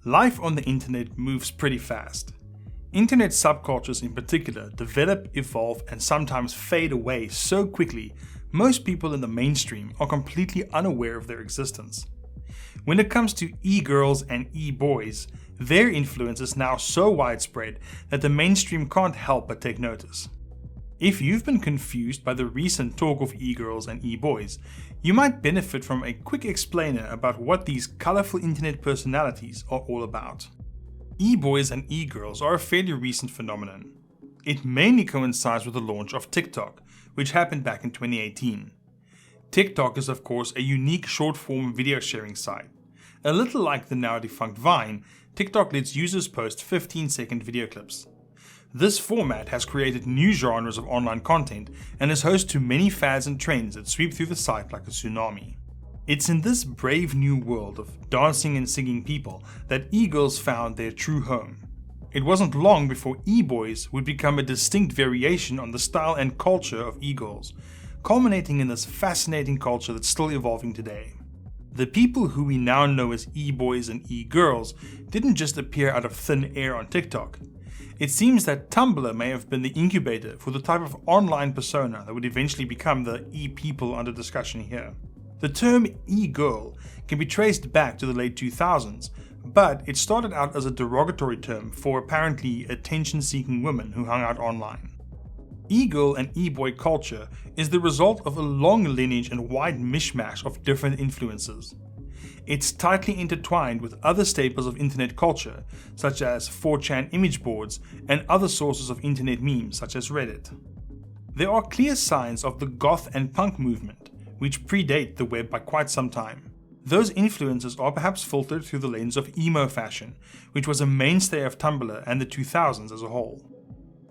Life on the internet moves pretty fast. Internet subcultures in particular develop, evolve, and sometimes fade away so quickly, most people in the mainstream are completely unaware of their existence. When it comes to e-girls and e-boys, their influence is now so widespread that the mainstream can't help but take notice. If you've been confused by the recent talk of e-girls and e-boys, you might benefit from a quick explainer about what these colorful internet personalities are all about. E-boys and e-girls are a fairly recent phenomenon. It mainly coincides with the launch of TikTok, which happened back in 2018. TikTok is of course a unique short-form video sharing site. A little like the now defunct Vine, TikTok lets users post 15-second video clips. This format has created new genres of online content and is host to many fads and trends that sweep through the site like a tsunami. It's in this brave new world of dancing and singing people that e-girls found their true home. It wasn't long before e-boys would become a distinct variation on the style and culture of e-girls, culminating in this fascinating culture that's still evolving today. The people who we now know as e-boys and e-girls didn't just appear out of thin air on TikTok. It seems that Tumblr may have been the incubator for the type of online persona that would eventually become the e-people under discussion here. The term e-girl can be traced back to the late 2000s, but it started out as a derogatory term for apparently attention-seeking women who hung out online. E-girl and e-boy culture is the result of a long lineage and wide mishmash of different influences. It's tightly intertwined with other staples of internet culture, such as 4chan image boards and other sources of internet memes such as Reddit. There are clear signs of the goth and punk movement, which predate the web by quite some time. Those influences are perhaps filtered through the lens of emo fashion, which was a mainstay of Tumblr and the 2000s as a whole.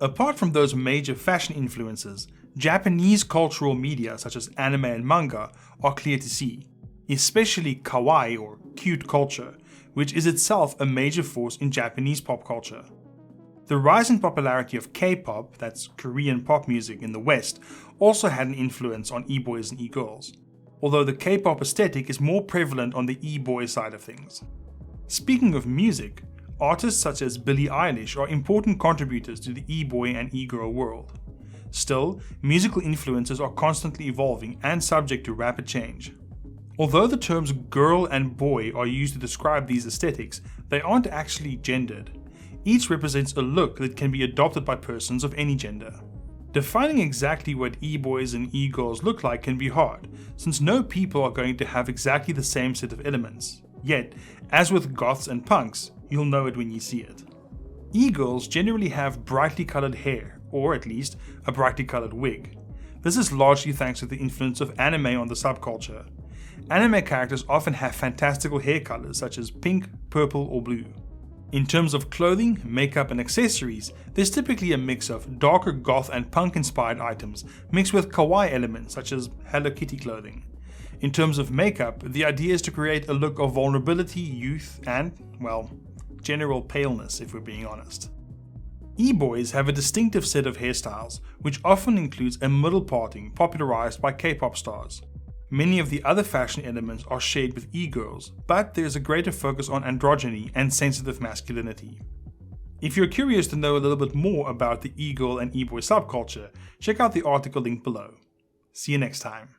Apart from those major fashion influences, Japanese cultural media such as anime and manga are clear to see, especially kawaii or cute culture, which is itself a major force in Japanese pop culture. The rise in popularity of K-pop, that's Korean pop music in the West, also had an influence on e-boys and e-girls, although the K-pop aesthetic is more prevalent on the e-boy side of things. Speaking of music, artists such as Billie Eilish are important contributors to the e-boy and e-girl world. Still, musical influences are constantly evolving and subject to rapid change. Although the terms girl and boy are used to describe these aesthetics, they aren't actually gendered. Each represents a look that can be adopted by persons of any gender. Defining exactly what e-boys and e-girls look like can be hard, since no people are going to have exactly the same set of elements. Yet, as with goths and punks, you'll know it when you see it. E-girls generally have brightly colored hair, or at least a brightly colored wig. This is largely thanks to the influence of anime on the subculture. Anime characters often have fantastical hair colors such as pink, purple, or blue. In terms of clothing, makeup, and accessories, there's typically a mix of darker goth and punk inspired items mixed with kawaii elements such as Hello Kitty clothing. In terms of makeup, the idea is to create a look of vulnerability, youth, and, well, general paleness if we're being honest. E-boys have a distinctive set of hairstyles, which often includes a middle parting popularized by K-pop stars. Many of the other fashion elements are shared with e-girls, but there's a greater focus on androgyny and sensitive masculinity. If you're curious to know a little bit more about the e-girl and e-boy subculture, check out the article linked below. See you next time.